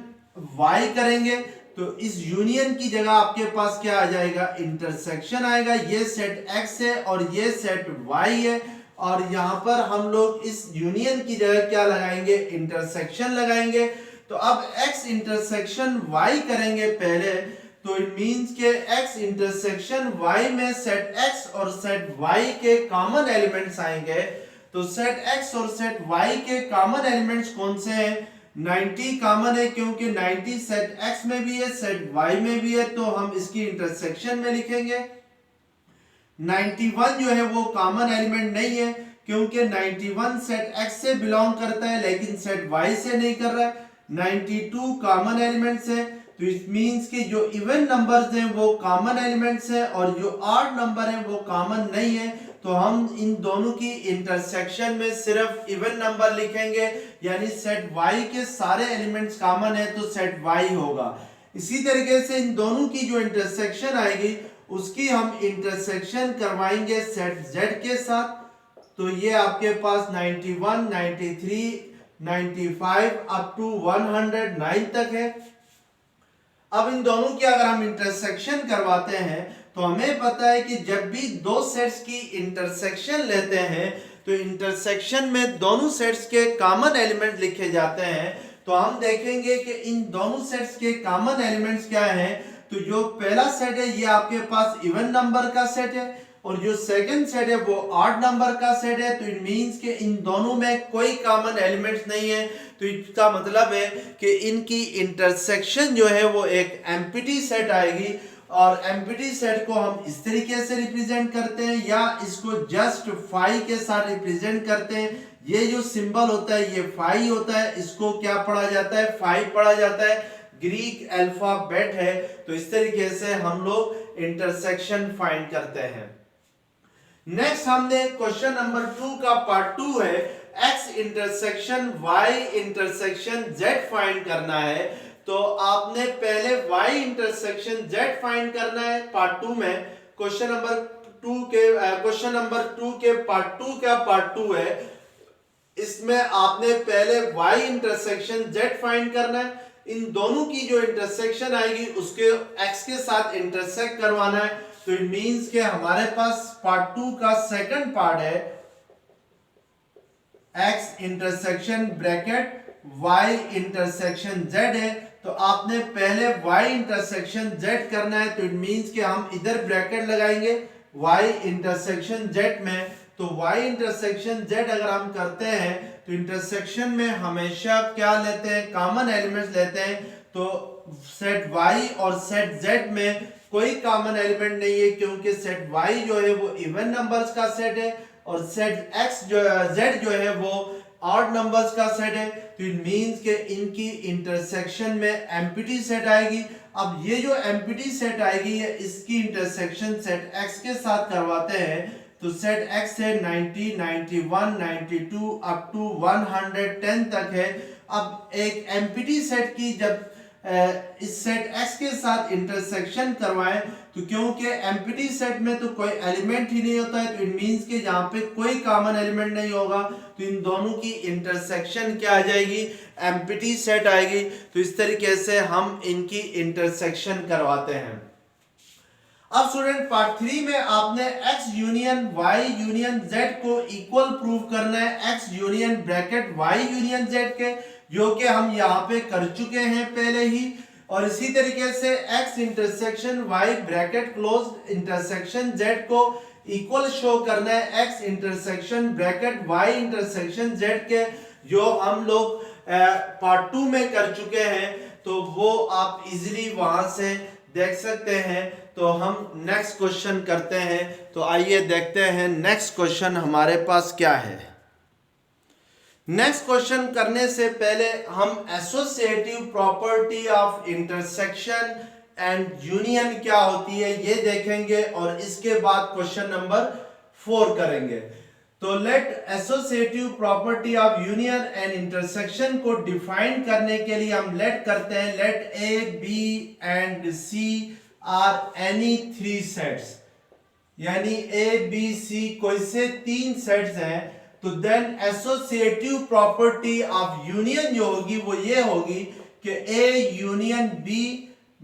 Speaker 1: y करेंगे, तो इस यूनियन की जगह आपके पास क्या आ जाएगा, इंटरसेक्शन आएगा। ये सेट x है और ये सेट y है, और यहां पर हम लोग इस यूनियन की जगह क्या लगाएंगे, इंटरसेक्शन लगाएंगे। तो अब x इंटरसेक्शन y करेंगे पहले, तो इट मींस के x इंटरसेक्शन y में सेट x और सेट y के कॉमन एलिमेंट्स आएंगे। तो सेट x और सेट y के कॉमन एलिमेंट्स कौन से हैं, 90 कॉमन है, क्योंकि 90 सेट x में भी है सेट y में भी है, तो हम इसकी इंटरसेक्शन में लिखेंगे। 91 जो है वो कॉमन एलिमेंट नहीं है, क्योंकि 91 सेट x से बिलोंग करता है लेकिन सेट y से नहीं कर रहा है। 92 कॉमन एलिमेंट्स है, तो इट मींस कि जो इवन नंबर्स हैं वो कॉमन एलिमेंट्स हैं और जो ऑड नंबर हैं वो कॉमन नहीं है। तो हम इन दोनों की इंटरसेक्शन में सिर्फ इवन नंबर लिखेंगे, यानी सेट y के सारे एलिमेंट्स कॉमन है तो सेट y होगा। इसी तरीके से इन दोनों की जो इंटरसेक्शन आएगी उसकी हम इंटरसेक्शन करवाएंगे सेट z के साथ। तो ये आपके पास 91, 93, 95 अप टू 109 तक है। अब इन दोनों की अगर हम इंटरसेक्शन करवाते हैं तो हमें पता है कि जब भी दो सेट्स की इंटरसेक्शन लेते हैं तो इंटरसेक्शन में दोनों सेट्स के कॉमन एलिमेंट लिखे जाते हैं। तो हम देखेंगे कि इन दोनों सेट्स के कॉमन एलिमेंट्स क्या हैं। तो जो पहला सेट है ये आपके पास इवन नंबर का सेट है और जो सेकंड सेट है वो ऑड नंबर का सेट है। तो इट मींस कि इन दोनों में कोई कॉमन एलिमेंट्स नहीं है। तो इसका मतलब है कि इनकी इंटरसेक्शन जो है वो एक एम्प्टी सेट आएगी और एम्प्टी सेट को हम इस तरीके से रिप्रेजेंट करते हैं या इसको जस्ट फाई के साथ रिप्रेजेंट करते हैं। ये जो सिंबल होता है ये फाई होता है, इसको क्या पढ़ा जाता है, फाई पढ़ा जाता है, ग्रीक अल्फाबेट है। तो इस तरीके से हम लोग इंटरसेक्शन फाइंड करते हैं। नेक्स्ट हमने क्वेश्चन नंबर 2 का पार्ट 2 है, x intersection y intersection z find करना है। तो आपने पहले y इंटरसेक्शन z फाइंड करना है पार्ट 2 में। क्वेश्चन नंबर 2 के पार्ट 2 का पार्ट 2 है, इसमें आपने पहले y इंटरसेक्शन z फाइंड करना है। इन दोनों की जो इंटरसेक्शन आएगी उसके x के साथ इंटरसेक्ट करवाना है। तो इट मींस कि हमारे पास पार्ट 2 का सेकंड पार्ट है x intersection bracket y intersection z है। तो आपने पहले y इंटरसेक्शन z करना है। तो इट मींस कि हम इधर ब्रैकेट लगाएंगे y इंटरसेक्शन z में। तो y इंटरसेक्शन z अगर हम करते हैं तो इंटरसेक्शन में हमेशा क्या लेते हैं, कॉमन एलिमेंट्स लेते हैं। तो सेट y और सेट z में कोई कॉमन एलिमेंट नहीं है क्योंकि सेट y जो है वो इवन नंबर्स का सेट है और सेट z जो है वो ऑड नंबर्स का सेट है। तो इट मींस कि इनकी इंटरसेक्शन में एम्प्टी सेट आएगी। अब ये जो एम्प्टी सेट आएगी ये इसकी इंटरसेक्शन सेट x के साथ करवाते हैं। तो सेट x है 90, 91, 92 अप टू 110 तक है। अब एक एम्प्टी सेट की जब इस सेट x के साथ इंटरसेक्शन करवाएं तो क्योंकि एम्प्टी सेट में तो कोई एलिमेंट ही नहीं होता है तो इट मींस कि यहाँ पे कोई कॉमन एलिमेंट नहीं होगा। तो इन दोनों की इंटरसेक्शन क्या आ जाएगी, एम्प्टी सेट आएगी। तो इस तरीके से हम इनकी इंटरसेक्शन करवाते हैं। अब स्टूडेंट पार्ट 3 में आपने x union y union z को इक्वल प्रूव करना है x union bracket y union z के, जो कि हम यहाँ पे कर चुके हैं पहले ही। और इसी तरीके से x intersection y bracket close intersection z को इक्वल शो करना है x intersection bracket y intersection z के, जो हम लोग पार्ट 2 में कर चुके हैं। तो वो आप इजीली वहां से देख सकते हैं। तो हम नेक्स्ट क्वेश्चन करते हैं। तो आइए देखते हैं नेक्स्ट क्वेश्चन हमारे पास क्या है। नेक्स्ट क्वेश्चन करने से पहले हम associative property of intersection and union क्या होती है ये देखेंगे और इसके बाद क्वेश्चन नंबर 4 करेंगे। तो let associative property of union and intersection को डिफाइन करने के लिए हम लेट करते हैं let A B and C are any 3 sets, यानी ए बी सी कोई से 3 सेट्स हैं। तो then associative property of union जो होगी वो ये होगी कि A union B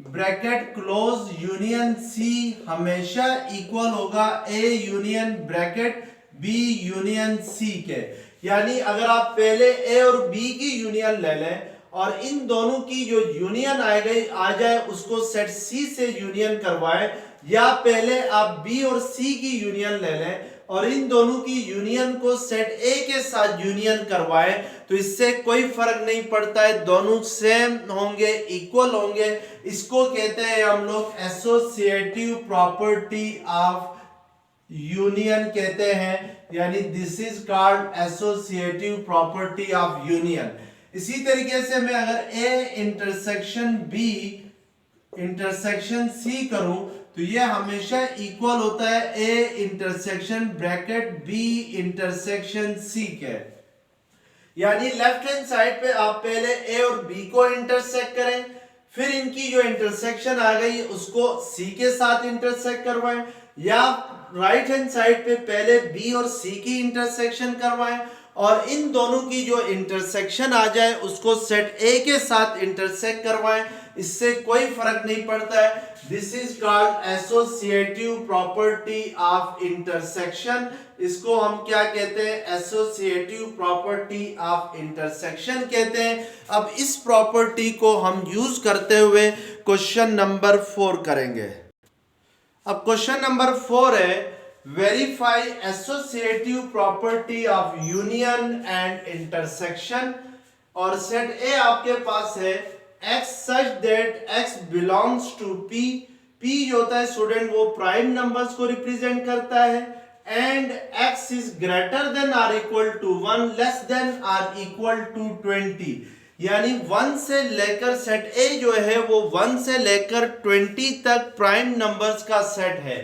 Speaker 1: bracket close union C हमेशा इक्वल होगा A union bracket B union C के। यानी अगर आप पहले ए और बी की यूनियन ले लें और इन दोनों की जो यूनियन आ जाए उसको सेट सी से यूनियन करवाएं, या पहले आप बी और सी की यूनियन ले लें और इन दोनों की यूनियन को सेट ए के साथ यूनियन करवाएं, तो इससे कोई फर्क नहीं पड़ता है, दोनों सेम होंगे, इक्वल होंगे। इसको कहते हैं हम लोग एसोसिएटिव प्रॉपर्टी ऑफ यूनियन कहते हैं, यानी this is called associative property of union. इसी तरीके से मैं अगर A intersection B intersection C करूं तो ये हमेशा इक्वल होता है A intersection bracket B intersection C के। यानी लेफ्ट हैंड साइड पे आप पहले ए और बी को इंटरसेक्ट करें, फिर इनकी जो इंटरसेक्शन आ गई उसको सी के साथ इंटरसेक्ट करवाएं, या राइट हैंड साइड पे पहले बी और सी की इंटरसेक्शन करवाएं और इन दोनों की जो इंटरसेक्शन आ जाए उसको सेट ए के साथ इंटरसेक्ट करवाएं। इससे कोई फर्क नहीं पड़ता है। This is called associative property of intersection. इसको हम क्या कहते हैं? एसोसिएटिव प्रॉपर्टी ऑफ इंटरसेक्शन कहते हैं। अब इस प्रॉपर्टी को हम यूज करते हुए क्वेश्चन नंबर 4 करेंगे। अब क्वेश्चन नंबर 4 है, verify associative property of union and intersection. और सेट ए आपके पास है x such that x belongs to p। p जो होता है स्टूडेंट वो प्राइम नंबर्स को रिप्रेजेंट करता है, and x is greater than or equal to 1 less than or equal to 20। यानी 1 से लेकर सेट ए जो है वो 1 से लेकर 20 तक प्राइम नंबर्स का सेट है।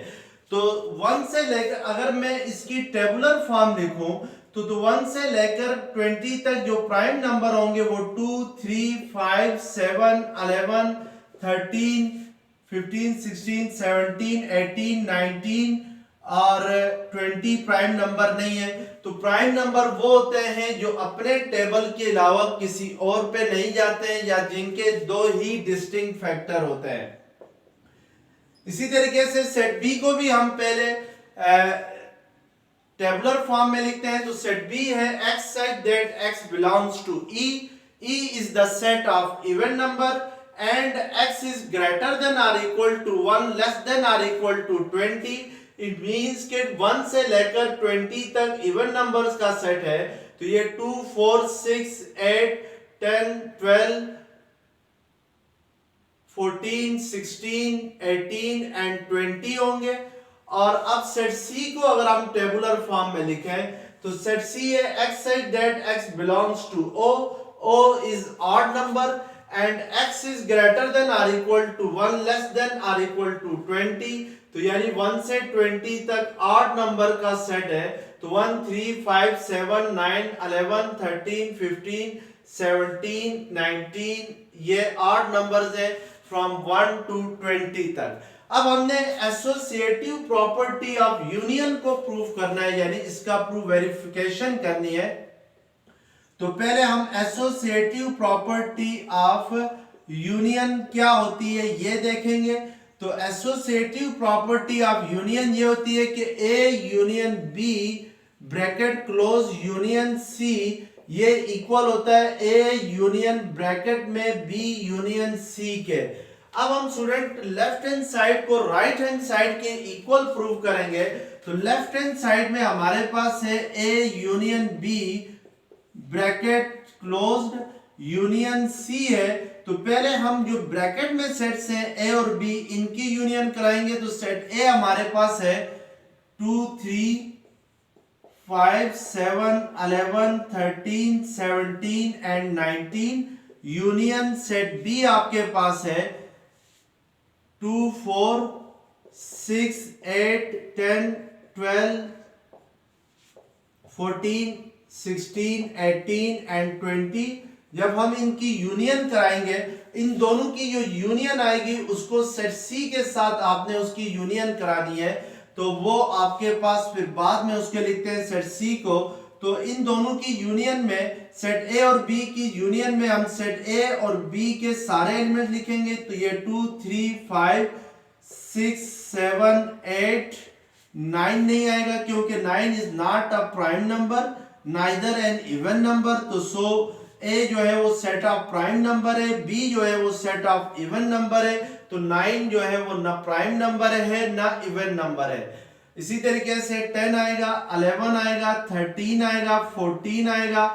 Speaker 1: तो 1 से लेकर अगर मैं इसकी टेबुलर फॉर्म लिखूं तो 1 से लेकर 20 तक जो प्राइम नंबर होंगे वो 2, 3, 5, 7, 11, 13, 15, 16, 17, 18, 19 और 20 प्राइम नंबर नहीं है। तो प्राइम नंबर वो होते हैं जो अपने टेबल के अलावा किसी और पे नहीं जाते हैं या जिनके दो ही डिस्टिंक्ट फैक्टर होते हैं। इसी तरीके से सेट बी को भी हम पहले टेबुलर फॉर्म में लिखते हैं। तो सेट बी है x such that x belongs to e। e is the set of even number and x is greater than or equal to 1 less than or equal to 20। it means कि 1 से लेकर 20 तक इवन नंबर्स का सेट है। तो ये 2, 4, 6, 8, 10, 12, 14, 16, 18 and 20 होंगे। और अब सेट सी को अगर हम टेबुलर फॉर्म में लिखें तो सेट सी है x such that x belongs to o। o is odd number and x is greater than or equal to 1 less than or equal to 20। तो यानी 1 से 20 तक odd नंबर का सेट है। तो 1, 3, 5, 7, 9, 11, 13, 15, 17, 19 ये odd नंबर्स है फ्रॉम 1 to 20 तक। अब हमने एसोसिएटिव प्रॉपर्टी ऑफ यूनियन को प्रूव करना है, यानी इसका प्रूफ वेरिफिकेशन करनी है। तो पहले हम एसोसिएटिव प्रॉपर्टी ऑफ यूनियन क्या होती है ये देखेंगे। तो एसोसिएटिव प्रॉपर्टी ऑफ यूनियन ये होती है कि A union B bracket close union C ये इक्वल होता है ए यूनियन ब्रैकेट में बी यूनियन सी के। अब हम स्टूडेंट लेफ्ट हैंड साइड को राइट हैंड साइड के इक्वल प्रूव करेंगे। तो लेफ्ट हैंड साइड में हमारे पास है A union B bracket closed union C है। तो पहले हम जो ब्रैकेट में सेट्स हैं ए और बी इनकी यूनियन कराएंगे। तो सेट ए हमारे पास है 2, 3, 5, 7, 11, 13, 17 एंड 19। यूनियन सेट बी आपके पास है 2, 4, 6, 8, 10, 12, 14, 16, 18 एंड 20। जब हम इनकी यूनियन कराएंगे, इन दोनों की जो यूनियन आएगी उसको सेट सी के साथ आपने उसकी यूनियन करानी है। तो वो आपके पास फिर बाद में उसके लिखते हैं सेट सी को। तो इन दोनों की यूनियन में सेट ए और बी की यूनियन में हम सेट ए और बी के सारे एलिमेंट लिखेंगे। तो ये 2, 3, 5, 6, 7, 8, 9 नहीं आएगा क्योंकि 9 is not a prime number neither an even number. तो सो ए जो है वो सेट ऑफ प्राइम नंबर है, बी जो है वो सेट ऑफ इवन नंबर है। तो 9 जो है वो ना प्राइम नंबर है ना इवन नंबर है। इसी तरीके से 10 आएगा, 11 आएगा, 13 आएगा, 14 आएगा,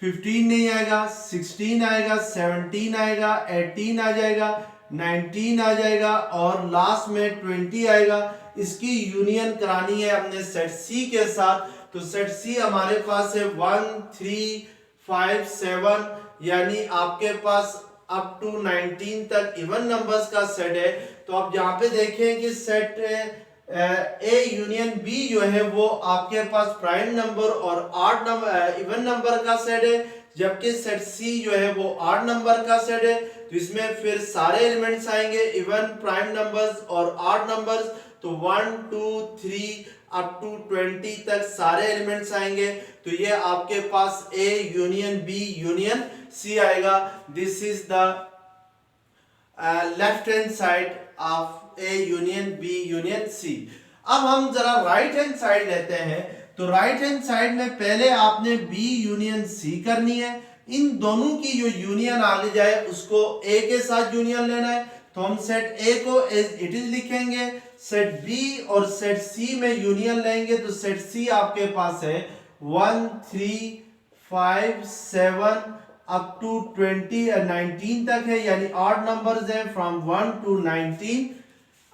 Speaker 1: 15 नहीं आएगा, 16 आएगा, 17 आएगा, 18 आ जाएगा, 19 आ जाएगा और लास्ट में 20 आएगा। इसकी यूनियन करानी है हमने सेट सी के साथ। तो सेट सी हमारे पास है 1, 3, 5, 7 यानी आपके पास अप टू 19 तक इवन नंबर्स का सेट है। तो आप यहाँ पे देखें कि सेट ए यूनियन बी जो है वो आपके पास प्राइम नंबर और आड नंबर इवन नंबर का सेट है, जबकि सेट सी जो है वो आड नंबर का सेट है। तो इसमें फिर सारे एलिमेंट्स आएंगे इवन, प्राइम नंबर्स और आड नंबर्स। तो 1 2 3 अप टू 20 तक सारे एलिमेंट्स आएंगे। तो ये आपके पास A union B union C आएगा। This is the left hand side of A union B union C. अब हम जरा राइट हैंड साइड लेते हैं। तो राइट हैंड साइड में पहले आपने बी यूनियन सी करनी है। इन दोनों की जो यूनियन आगे जाए उसको ए के साथ यूनियन लेना है। तो हम सेट ए को एज इट इज लिखेंगे, सेट बी और सेट सी में यूनियन लेंगे। तो सेट सी आपके पास है 1 3 5 7 अप टू 20 और 19 तक है, यानी ऑड नंबर्स हैं फ्रॉम 1 टू 19।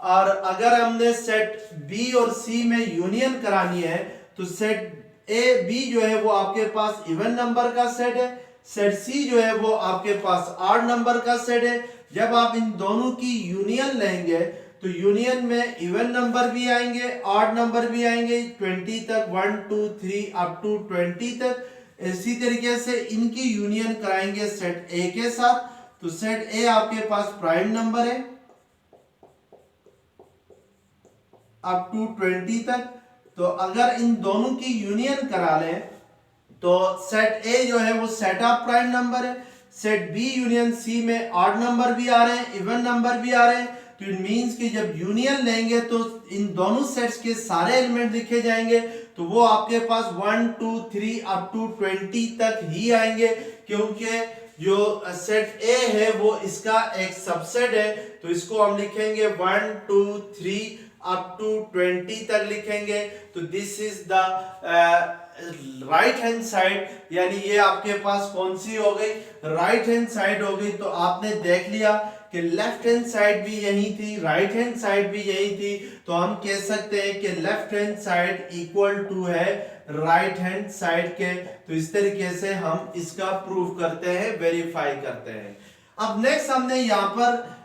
Speaker 1: और अगर हमने सेट बी और सी में यूनियन करानी है तो सेट ए बी जो है वो आपके पास इवन नंबर का सेट है, सेट सी जो है वो आपके पास ऑड नंबर का सेट है। जब आप इन दोनों की यूनियन लेंगे तो यूनियन में इवन नंबर भी आएंगे, ऑड नंबर भी आएंगे 20 तक, 1 2 3 अप टू 20 तक। इसी तरीके से इनकी यूनियन कराएंगे सेट ए के साथ। तो सेट ए आपके पास प्राइम नंबर है अप टू 20 तक। तो अगर इन दोनों की यूनियन करा लें तो सेट ए जो है वो सेट ऑफ प्राइम नंबर है। सेट बी यूनियन सी में ऑड नंबर भी आ रहे हैं, इवन नंबर भी आ रहे हैं। तो इट मींस कि जब यूनियन लेंगे तो इन दोनों सेट्स के सारे एलिमेंट लिखे जाएंगे। तो वो आपके पास 1 2 3 अप टू 20 तक ही आएंगे, क्योंकि जो सेट ए है वो इसका एक सबसेट है। तो इसको हम लिखेंगे 1 2 3 अप टू 20 तक लिखेंगे। तो this is the right hand side, यानी ये आपके पास कौन सी हो गई, राइट हैंड साइड हो गई। तो आपने देख लिया कि लेफ्ट हैंड साइड भी यही थी, राइट हैंड साइड भी यही थी। तो हम कह सकते हैं कि left hand side equal to है राइट हैंड साइड के। तो इस तरीके से हम इसका प्रूफ करते हैं, वेरीफाई करते हैं। अब नेक्स्ट हमने यहाँ पर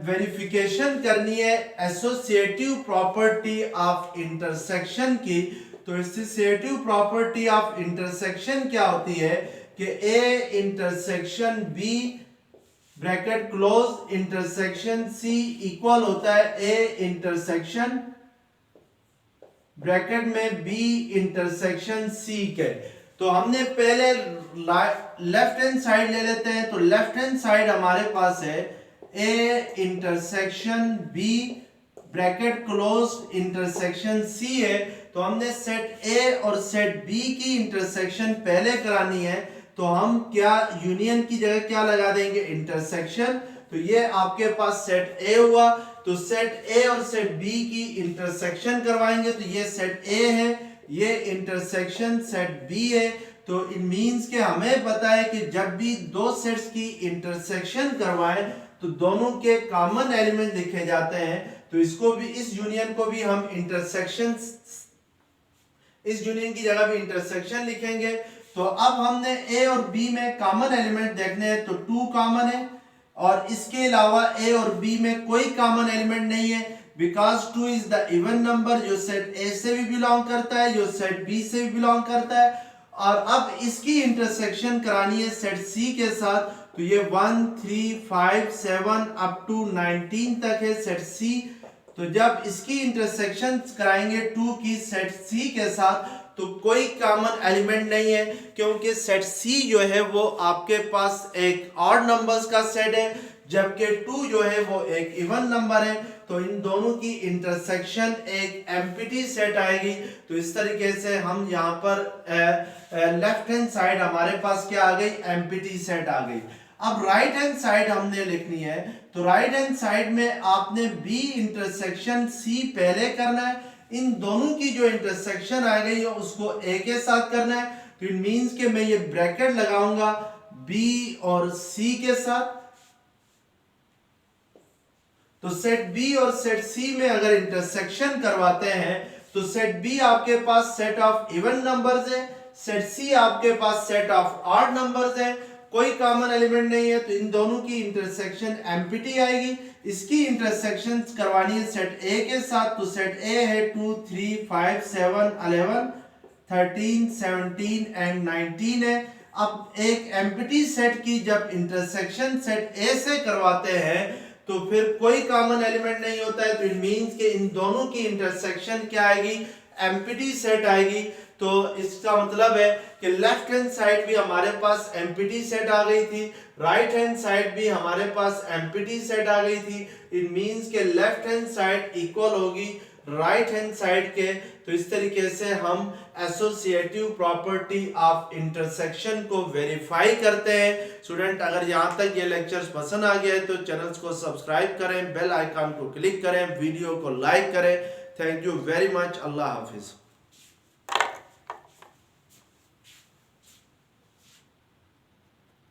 Speaker 1: वेरिफिकेशन करनी है एसोसिएटिव प्रॉपर्टी ऑफ इंटरसेक्शन की। तो एसोसिएटिव प्रॉपर्टी ऑफ इंटरसेक्शन क्या होती है कि A intersection B bracket close intersection C equal होता है ए इंटरसेक्शन ब्रैकेट में बी इंटरसेक्शन सी के। तो हमने पहले लेफ्ट हैंड साइड ले लेते हैं। तो लेफ्ट हैंड साइड हमारे पास है A intersection B bracket close intersection C है। तो हमने सेट ए और सेट बी की इंटरसेक्शन पहले करानी है। तो हम क्या यूनियन की जगह क्या लगा देंगे, इंटरसेक्शन। तो ये आपके पास सेट ए हुआ। तो सेट ए और सेट बी की इंटरसेक्शन करवाएंगे। तो ये सेट ए है, ये इंटरसेक्शन सेट बी है। तो इट मींस कि हमें पता है कि जब भी दो सेट्स की इंटरसेक्शन करवाएं तो दोनों के कॉमन एलिमेंट लिखे जाते हैं। तो इसको भी, इस यूनियन को भी हम इंटरसेक्शन, इस यूनियन की जगह भी इंटरसेक्शन लिखेंगे। तो अब हमने ए और बी में कॉमन एलिमेंट देखने हैं। तो 2 कॉमन है और इसके अलावा ए और बी में कोई कॉमन एलिमेंट नहीं है, because 2 is the even number जो सेट ए से भी बिलोंग करता है, जो सेट बी से भी बिलोंग करता है। और अब इसकी इंटरसेक्शन करानी है सेट सी के साथ। तो ये 1 3 5 7 अप टू 19 तक है सेट सी। तो जब इसकी इंटरसेक्शन कराएंगे 2 की सेट सी के साथ तो कोई कॉमन एलिमेंट नहीं है, क्योंकि सेट सी जो है वो आपके पास एक ऑड नंबर्स का सेट है, जबकि 2 जो है वो एक इवन नंबर है। तो इन दोनों की इंटरसेक्शन एक एम्प्टी सेट आएगी। तो इस तरीके से हम यहाँ पर लेफ्ट हैंड साइड हमारे पास क्या आ गई, एम्प्टी सेट आ गई। अब राइट हैंड साइड हमने लिखनी है। तो राइट हैंड साइड में आपने बी इंटरसेक्शन सी पहले करना है। इन दोनों की जो इंटरसेक्शन आ गई है उसको ए के साथ करना है। तो इट मींस कि मैं ये ब्रैकेट लगाऊंगा बी और सी के साथ। तो सेट बी और सेट सी में अगर इंटरसेक्शन करवाते हैं तो सेट बी आपके पास सेट ऑफ इवन नंबर्स है, सेट सी आपके पास सेट ऑफ ऑड नंबर्स है। कोई कॉमन एलिमेंट नहीं है, तो इन दोनों की इंटरसेक्शन एम्प्टी आएगी। इसकी इंटरसेक्शन करवानी है सेट ए के साथ, तो सेट ए है 2 3 5 7 11 13 17 एंड 19 है। अब एक एम्प्टी सेट की जब इंटरसेक्शन सेट ए से करवाते हैं तो फिर कोई कॉमन एलिमेंट नहीं होता है, तो इट मींस कि इन दोनों की इंटरसेक्शन क्या आएगी, एम्प्टी सेट आएगी। तो इसका मतलब है कि लेफ्ट हैंड साइड भी हमारे पास एम्प्टी सेट आ गई थी, राइट हैंड साइड भी हमारे पास एम्प्टी सेट आ गई थी। इट मींस के लेफ्ट हैंड साइड इक्वल होगी राइट हैंड साइड के। तो इस तरीके से हम एसोसिएटिव प्रॉपर्टी ऑफ इंटरसेक्शन को वेरीफाई करते हैं। स्टूडेंट, अगर यहाँ तक ये लेक्चर्स पसंद आ गया है तो चैनल्स को सब्सक्राइब करें, बेल आइकन को क्लिक करें, वीडियो को लाइक करें। Thank you very much. Allah Hafiz.